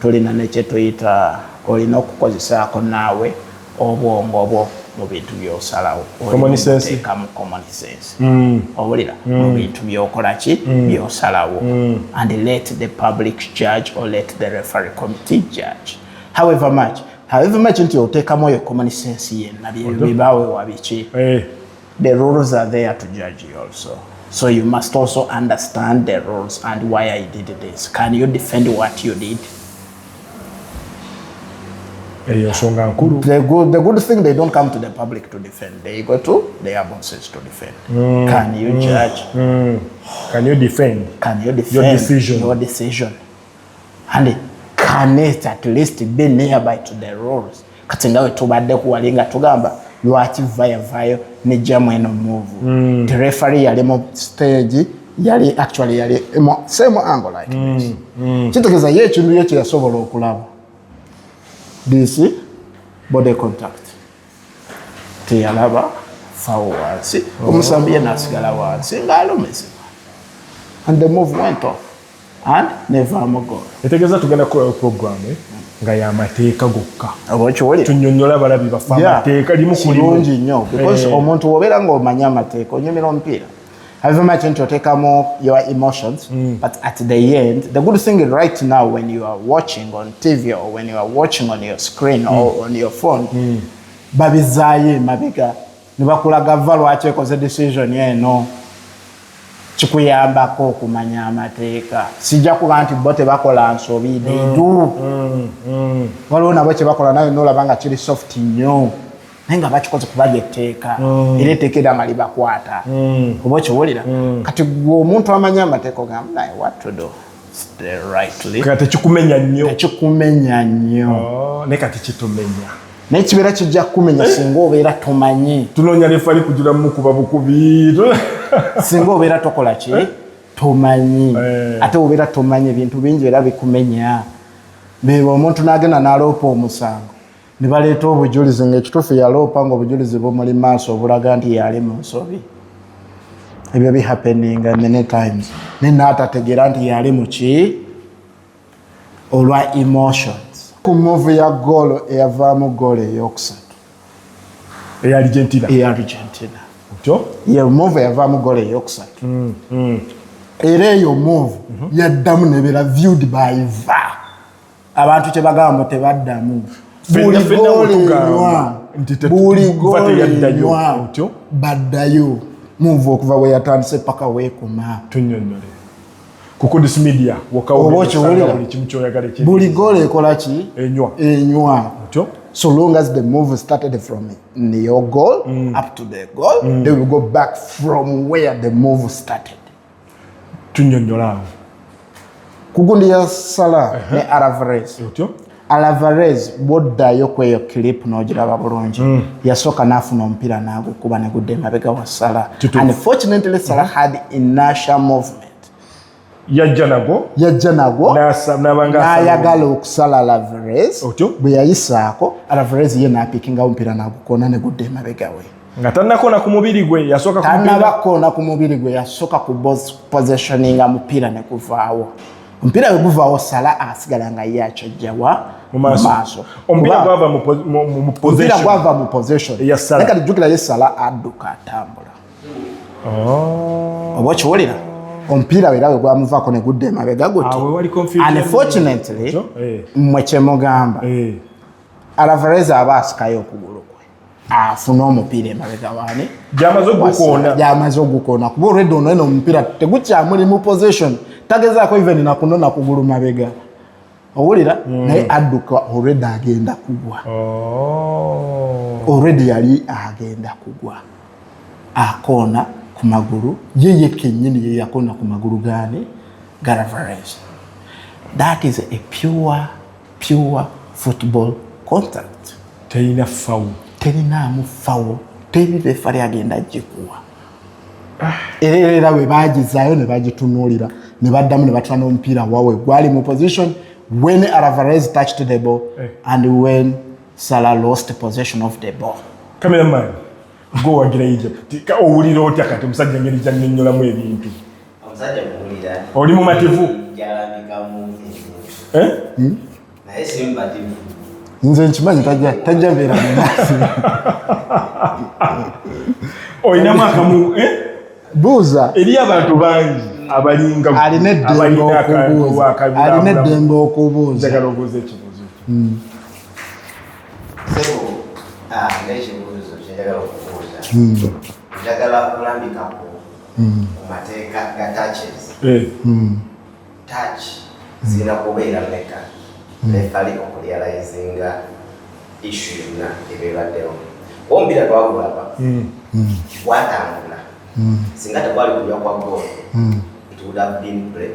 tulina nekyetuyita olina okukozesaako naawe obwongo bwo mu bintu by'osalawo. Common sense. Owulira mu bintu by'okola ki by'osalawo. And let the public judge or let the referee committee judge. However much nti oteekamu eyo common sense yenna bibaawe wabiki. The rules are there to judge you also. So you must also understand the rules and why I did this. Can you defend what you did? The good thing, they don't come to the public to defend. They go to their bosses to defend. Can you judge? Can you defend? Can you defend your decision? And can it at least be nearby to the rules? Katingawe tubadde kuwalinga tugamba lwaki vayo ne jamu eno move. The referee yali mu stage yali same angle like this. Kitegeza ye ekintu ye kyasobola okulaba. This body contact. Teyalaba forwards. Omusambi ye nasigala wansi ng'alumizibwa. And the move went off. And never more go. Etegeza tugenda ku program nga ya mateeka gokka. Obokiwulira? Tunnyonnyola abalabi bafa amateeka limu ku limu. Kirungi nnyo because omuntu obeera ng'omanya amateeka onyumira omupiira. However much nti oteekamu your emotions, but at the end, the good thing is right now when you are watching on TV or when you are watching on your screen or on your phone, babizaayo emabega ne bakulaga va lwaki ekoze decision eno. Kikuyambako okumanya amateeka. Sijja kuba nti bo tebakola nsobi, they do. Waliwo nabo kye bakola nayo n'olaba nga kiri soft nnyo. Naye nga bakikoze kuba etteeka. Era etteeka erama libakwata. Oba okiwulira? Kati gwe omuntu amanya amateeka ogamba naye what to do? Rightly. Kati tekikumenya nnyo. Tekikumenya nnyo. Naye kati kitumenya. Naye kibeera kijja kukumenya singa obeera tomanyi. Tunoonya lefali kugira mukuba bukubi. Singa obeera tokola ki? Tomanyi. Ate obeera tomanyi ebintu bingi era bikumenya. Beba omuntu n'agenda n'aloopa omusango. Ne baleeta obujulizi ng'ekituufu yaloopa ng'obujulizi bumuli maaso obulaga nti yali mu nsobi. Ebyo bihappeninga many times. Ne n'atategeera nti yali mu ki? Olwa emotions. Ku move ya goal eyavaamu goal ey'okusatu. Eya Argentina. Ye move yavaamu goal ey'okusatu. Era eyo move yaddamu nebeera viewed by VAR. Abantu kye bagamba tebaddamu. Buli goal enywa baddayo. Move okuva we yatandise paka weekoma. Tunnyonnyole. Kuko this media buli goal ekola ki? Enywa. So long as the move started from your goal up to the goal, they will go back from where the move started. Tunnyonnyola. Kugundi ya Salah ne Alvarez. Alvarez boddayo kweyo clip n'ogiraba bulungi yasooka n'afuna omupiira n'agukuba ne gudda emabega wa Salah. Unfortunately Salah had inertia movement. Yajja nagwo n'ayagala okusala Alvarez bwe yayisaako Alvarez ye n'apikinga omupiira n'agukoona ne gudda emabega we. Nga tannakoona ku mubiri gwe yasooka ku positioninga mupiira ne guvaawo. Omupiira we guvaawo Salah asigala nga ye akyajjawa mu maaso. Omupiira gwava mu possession. Kati jjukira ye Salah adduka atambula. Oba okiwulira? Omupiira era we gwamuvaako ne gudda emabega guti. Unfortunately mmwe kye mugamba Alvarez aba asikayo okugulu kwe afuna omupiira emabega waani gy'amaze ogukoona kuba olwedde ono eno omupiira tegukyamuli mu possession tagezaako even nakunona kugulu mabega owulira naye adduka olwedde agenda kugwa olwedde yali agenda kugwa akoona ku magulu ye kennyini ye yakoona ku magulu gaani ga Alvarez. That is a pure football contact. Terinaamu foul. Teri refari agenda gikuwa. Era we bagizaayo ne bagitunuulira ne baddamu ne batwala n'omupiira wawe gwali mu position when Alvarez touched the ball and when Salah lost possession of the ball. Cameraman, go wagira Egypt. Owulira otya kati omusajja ngeri gy'annyonnyolamu ebintu. Omusajja muwulira. Oli mumativu? Jalabikamu naye si mumativu. Nze nkimanyi tajja beera mu maaso. Oyinamu akamu buuza eri abantu bangi abalinga alina eddembe okubuuza. Njagala obuuza ekibuuzo. N'ekibuuzo kyenjagala okubuuza. Njagala kulambika ku mateeka ga touches. Touch zirina kubeera mmeka refali okurealizinga issue yonna ebeebaddewo. Omupiira twagulaba gwatambula singa tegwali kulya kwa goal it would have been play.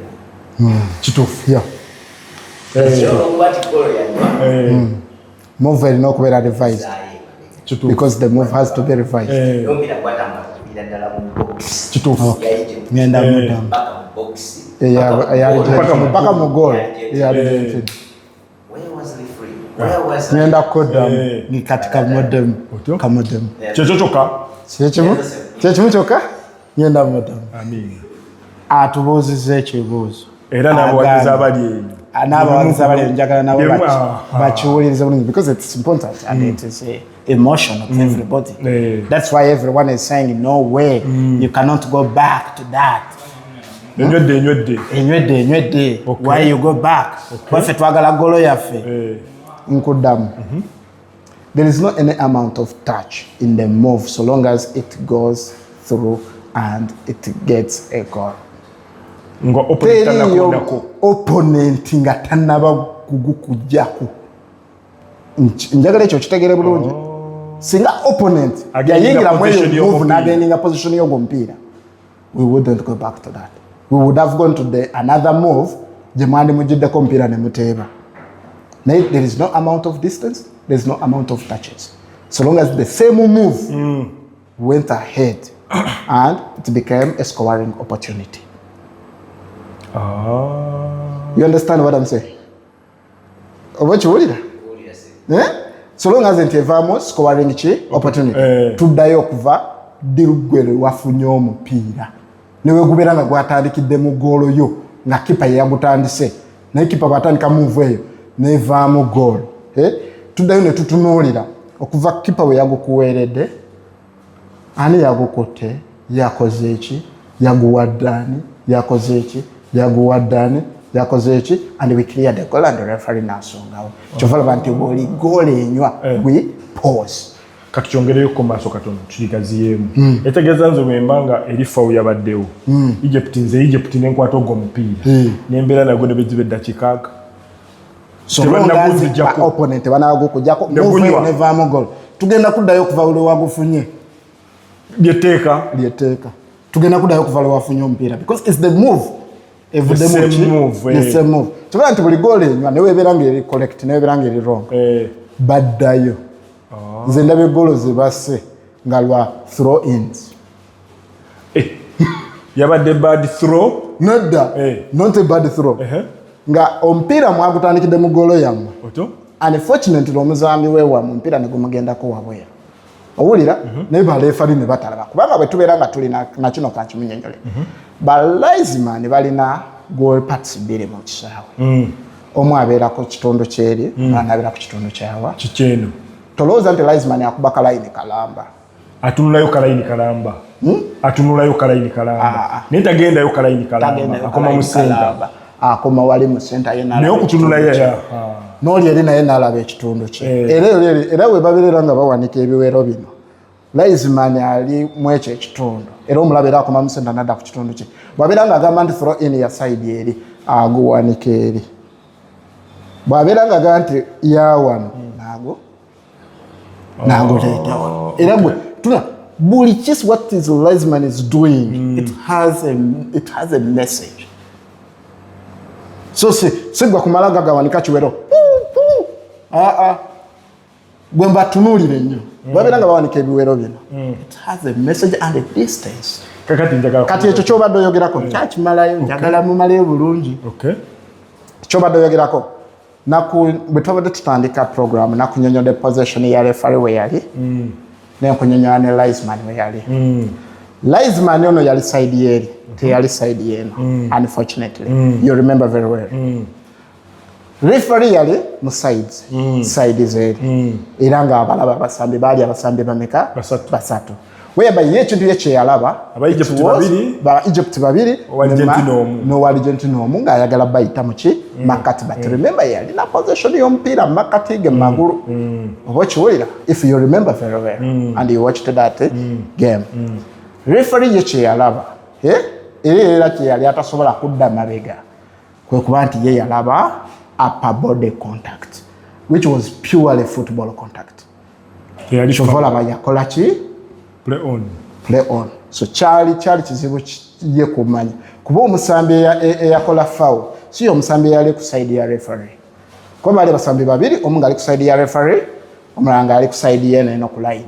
Kituufu. Move erina okubeera revised because the move has to be revised. Omupiira gwatambula kuviira ddala mu box. Kituufu. Ngenda mudamu paka mu goal. Ngenda kukodamu ni katika modem kamodem. Kyekyo kyokka? Kyekimu kyokka ngenda mudamu. Amiina. Atubuuzizza ekibuuzo. Era n'abawagizi abali eyo. N'abawagizi abali eyo njagala nabo bakiwulirize bulungi because it's important and it is emotion of everybody. That's why everyone is saying no way you cannot go back to that. Enywedde. Why you go back? Waffe twagala golo yaffe. Nkuddamu. There is not any amount of touch in the move so long as it goes through and it gets a goal. Opponent nga tannaba kugukujjako. Njagala ekyo kitegere bulungi. Singa opponent yayingira mu eyo move n'agendinga position y'ogwo mupiira, we wouldn't go back to that. We would have gone to another move gye mwandi mugiddeko omupiira ne muteeba. There is no amount of distance, there is no amount of touches. So long as the same move went ahead and it became a scoring opportunity. You understand what I'm saying? Obakiwulira? So long as it evamo scoring opportunity. Tuddayo okuva dirugwere wafunye omupiira. Newe gubeera nga gwatandikidde mu goolo yo nga kipa yagutandise. Naye kipa bwatandika move eyo nevaamu goal. Tuddayo ne tutunuulira okuva kipa we yagukuweeredde ani yagukutte yakoze eki yaguwaddaani yakoze eki yaguwaddaani yakoze eki and we clear the goal and the referee n'asongawo. Kyova olaba nti bw'oli goal enywa we pause. Kati kyongereyo ku maaso katono tuligaziyeemu. Etegeeza nze bwembanga eri fawu yabaddewo. Egypt n'enkwata ogwo omupiira. N'embeera nagwo ne begiba eddakiika aga. So long as opponent banagukujjako move nevaamu goal. Tugenda kuddayo okuva lwe wagufunye. Lyeteeka. Tugenda kuddayo okuva lwe wafunye omupiira because it's the move. the same move tubala nti buli goal enywa ne weberanga eri correct ne weberanga eri wrong baddayo nze ndabye goal zebase nga lwa throw ins yabadde bad throw not a bad throw nga omupiira mwagutandikidde mu goal yammwe unfortunately omuzambi wewa mu mpira ne gumugendako wabwera owulira naye balefali ne batalaba kubanga bwe tubeera nga tuli na kino kankimunyenyole balaizimani balina goal parts bbiri mu kisaawe omu abeera ku kitundu kyeri omwana abeera ku kitundu kyawa kikyeno tolowooza nti laizimani akuba kalayini kalamba atunulayo kalayini kalamba atunulayo kalayini kalamba naye tagendayo kalayini kalamba akoma mu senta akoma wali mu senta naye okutunulayo n'oli eri naye n'alaba ekitundu kye era we babeerera nga bawanika ebiwero bino laizimani ali mu ekyo ekitundu era omulaba era akoma mu senta n'adda ku kitundu kye bw'abeera nga agamba nti throw in ya side eri aguwanika eri bw'abeera nga agamba nti yawano naguleeta wano era bwe tuna buli kisi what is laizimani is doing it has a message so sigwa kumala gagawanika kiwero gwe mbatunuulire nnyo babeera nga bawanika ebiwero bino it has a message and a distance kati ekyo kyobadde oyogerako kyakimalayo njagala mumaleyo bulungi kyobadde oyogerako bwe twabadde tutandika program nakunyonyodde possession ya refari we yali nenkunyonyola ne laizman we yali laizman ono yali side yeri teyali side yeno unfortunately you remember very well referee yali mu side zeri era nga abalaba abasambi baali abasambi bameka basatu whereby ye ekintu ye kyeyalaba Egypt babiri n'owa Argentina omu ng'ayagala bayita muki makati but remember yalina possession y'omupiira makati ge magulu oba okiwulira if you remember very well and you watched that game referee ye kyeyalaba era kyeyali atasobola kudda mabega kwe kuba nti ye yalaba upper body contact which was purely football contact kyovalaba yakola ki play on so kyali kizibu ye kumanya kuba omusambi eyakola foul si omusambi eyali ku side ya referee kuba bali basambi babiri omu ngali ku side ya referee omulala ngali ku side yene eno ku line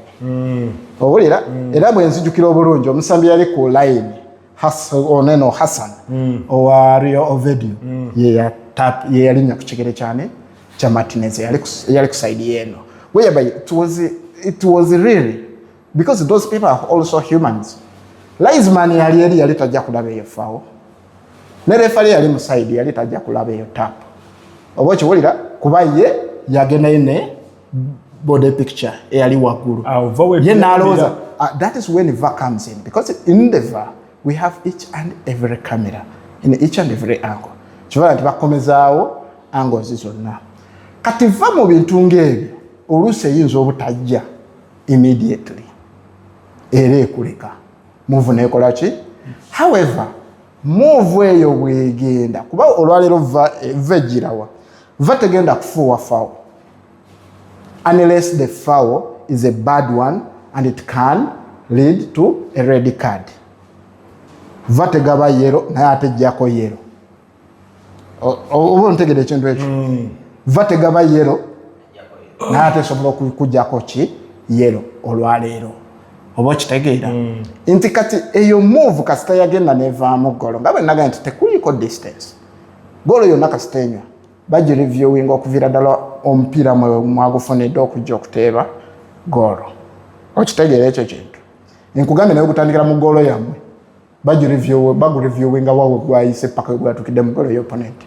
owulira era bwenzijukira obulungi omusambi yali ku line oneno Hassan owa Rio Ovedio ye yalinya ku kigere kyane kya Martinez yali ku side yeno whereby it was really because those people are also humans. Laizman yali tajja kulaba eyo foul. Ne referee yali mu side yali tajja kulaba eyo tap. Oba kiwulira kuba ye yagenda ine body picture eyali waggulu. Ye nalowooza that is when VAR comes in because in the VAR we have each and every camera in each and every angle. Kivala nti bakomezaawo angles zonna. Kati va mu bintu ng'ebyo oluusi eyinza obutajja immediately. Era ekuleka move nekola ki however move eyo bwegenda kuba olwaleero vegirawa tegenda kufuuwa foul unless the foul is a bad one and it can lead to a red card tegaba yero naye ate jjako yero oba ntegedde ekintu ekyo tegaba yero naye ate esobola okujjako ki yero olwaleero oba kitegeera nti kati eyo move kasita yagenda nevaamu golo nga bwe nagamba nti tekuliko distance golo yonna kasita enywa bagireviewinga okuviira ddala omupiira mwagufunidde okujja okuteeba golo okitegeera ekyo kintu nkugambye naye ogutandikira mu golo yammwe bagureviewinga wawe gwayise paka gwatuukidde mu golo y'opponent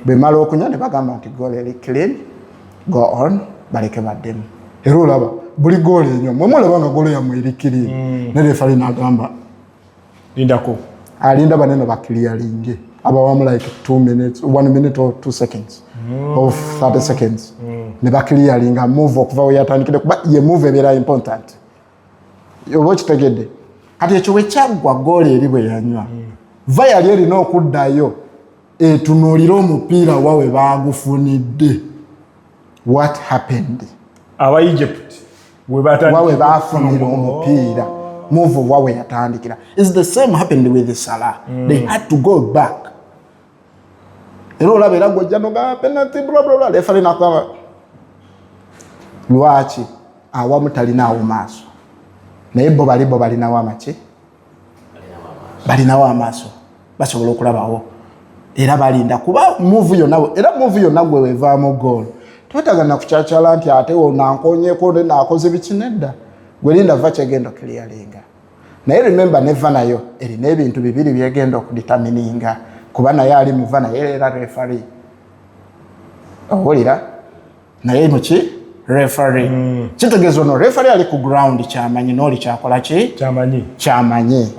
bemala okunywa ne bagamba nti golo eri clean go on baleke baddemu era olaba buli goal enyo mwemulaba nga goal yammwe erikiri ne refari n'agamba lindako alinda banene bakiliyalinge abawamu like 2 minutes 1 minute or 2 seconds of 30 seconds ne bakiliyalinga move okuva we yatandikire kuba ye move ebeera important oba kitegedde kati ekyo wekyagwa goal eri bwe yanywa va yali erina okuddayo etunuulira omupiira wawe baagufunidde what happened aba Egypt wawe bafunira omupiira move wawe yatandikira. It's the same happened with Salah. They had to go back Era olabera gojja noga penalty bla bla bla referee nakaba lwaki awamu talinawo maaso naye bo balinawo amachi balinawo amaaso basobola okulabawo era balinda kuba move yonna gwe wevaamu goal twetagana kukyachala nti ate onankonyeeko nakoze bikinedda gwe linda va kyegenda okiliyalinga naye remember neva nayo erina ebintu bibiri byegenda okuditamininga kuba naye ali muva naye era referee owulira naye muki referee kitegeeza ono referee ali ku ground kyamanyi n'oli kyakola ki kyamanyi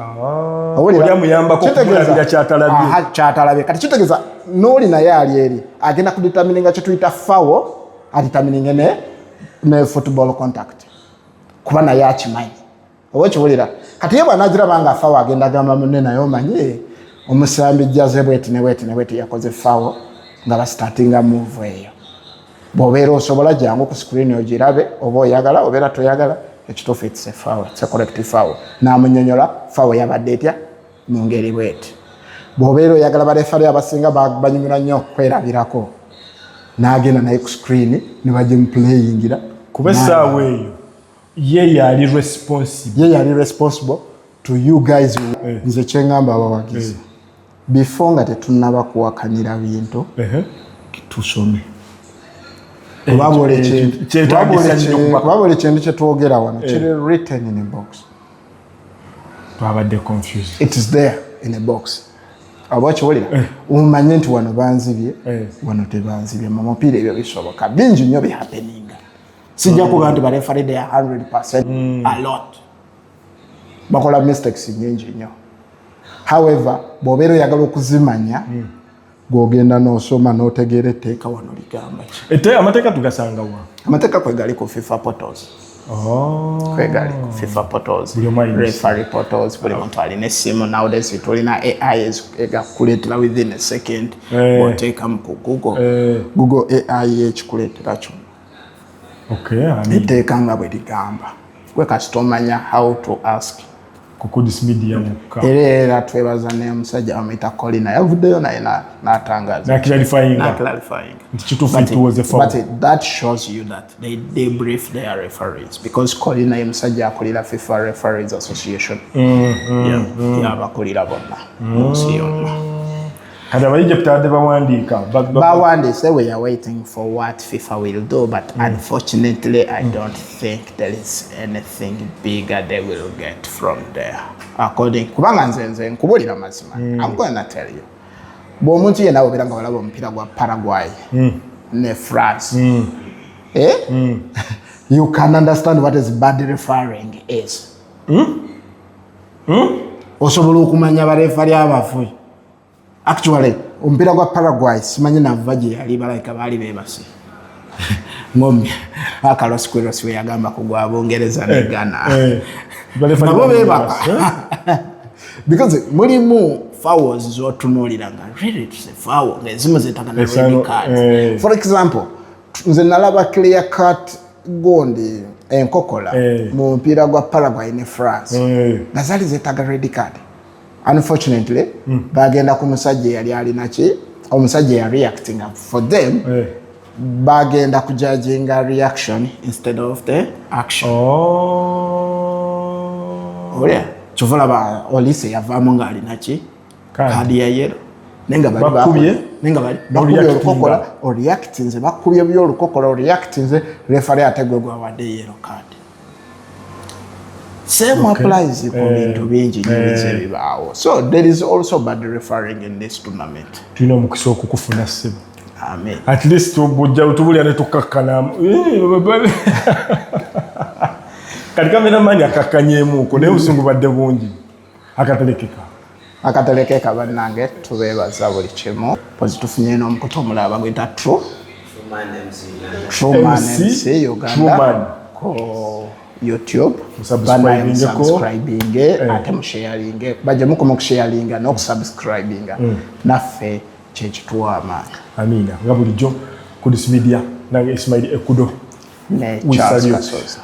kyatalabye kati kitegeeza n'oli naye ali eri agenda kuditamininga kyetuyita foul aditamininge ne football contact kuba naye akimanyi oba kiwulira kati ye bw'anaagiraba nga foul agenda agamba munne naye omanyi omusambi jjaze bweti yakoze foul nga bastartinga move eyo bw'obeera osobola jangu ku screen ogirabe oba oyagala obeera toyagala ekituufu it's a foul, it's a corrective foul n'amunnyonnyola foul yabadde etya mu ngeri bweti bw'obeera oyagala barefale abasinga banyumira nnyo okwerabirako n'agenda naye ku screen ne bagimuplayingira kuba essaawa eyo ye yali responsible to you guys nze kyengamba abawagizi before nga tetunnaba kuwakanira bintu tusome kubabuli kintu kyetwogera wano kiri written in a box twabadde confused it is there in a box aba kiwulira umanye nti wano banzibye wano tebanzibye mu mupiira ebyo bisoboka bingi nnyo bihappeninga sijja kuba nti barefari they are 100% a lot bakola mistakes nyingi nnyo however bw'obeera oyagala okuzimanya gwogenda n'osoma n'otegeera etteeka wano ligamba ki amateeka tugasanga wa amateeka kwegali ku FIFA portals kwegali ku FIFA portals referee portals buli muntu alina essimu nowadays tulina AI egakuleetera within a second bw'oteekamu ku Google AI ekikuleetera kyonna etteeka nga bwe ligamba gwe kasita omanya how to ask kukudis media mukka era twebaza ne omusajja amuyita Colina yavuddeyo naye n'atangaza clarifying but that shows you that they brief their referees because Colina ye musajja akulira FIFA Referees Association yabakulira bonna munsi yonna kati abayijja tadde bawandiise we are waiting for what FIFA will do but unfortunately I don't think there is anything bigger they will get from there according kubanga nze nkubulira mazima I'm going to tell you bw'omuntu yenna obeera nga walaba omupiira gwa Paraguay ne France you can understand what is bad referring is osobola okumanya barefari abafu actually omupiira gwa Paraguay simanyi nava gye yali balayika baali beebase ngombe akalos kweros we yagamba kugwa Bungereza ne Ghana nabo beebaka because mulimu fouls zotunuulira nga really it's a foul ng'ezimu zeetaaga na red card for example nze nalaba clear cut gondi enkokola mu mupiira gwa Paraguay ne France nga zaali zeetaaga red card unfortunately bagenda ku musajja yali alina ki omusajja ya reacting for them bagenda kujudginga reaction instead of the action oya chovola ba Olise yavamo nga alina ki kadi ya yellow nenga bali bakubye olukokola o reactinze bakubye byo olukokola o reactinze referee ategwe gwa wade yellow card same applies ku bintu bingi nyize bibaawo so there is also bad referring in this tournament tulina omukisa okukufuna ssebo amen at least obujja utubulya ne tukakkana kati kamera manya akakanyeemu ko ne busungu badde bungi akatelekeka bannange tubeebaza buli kimu pozi tufunye n'omukutu omulaba gwita Truman MC Uganda ko YouTube subscribing ate musharinge baje mukomo kusharinga no subscribinga naffe kyekituwama amina nga bulijjo kudis media nange Ismail Ekudo ne Charles Kasoza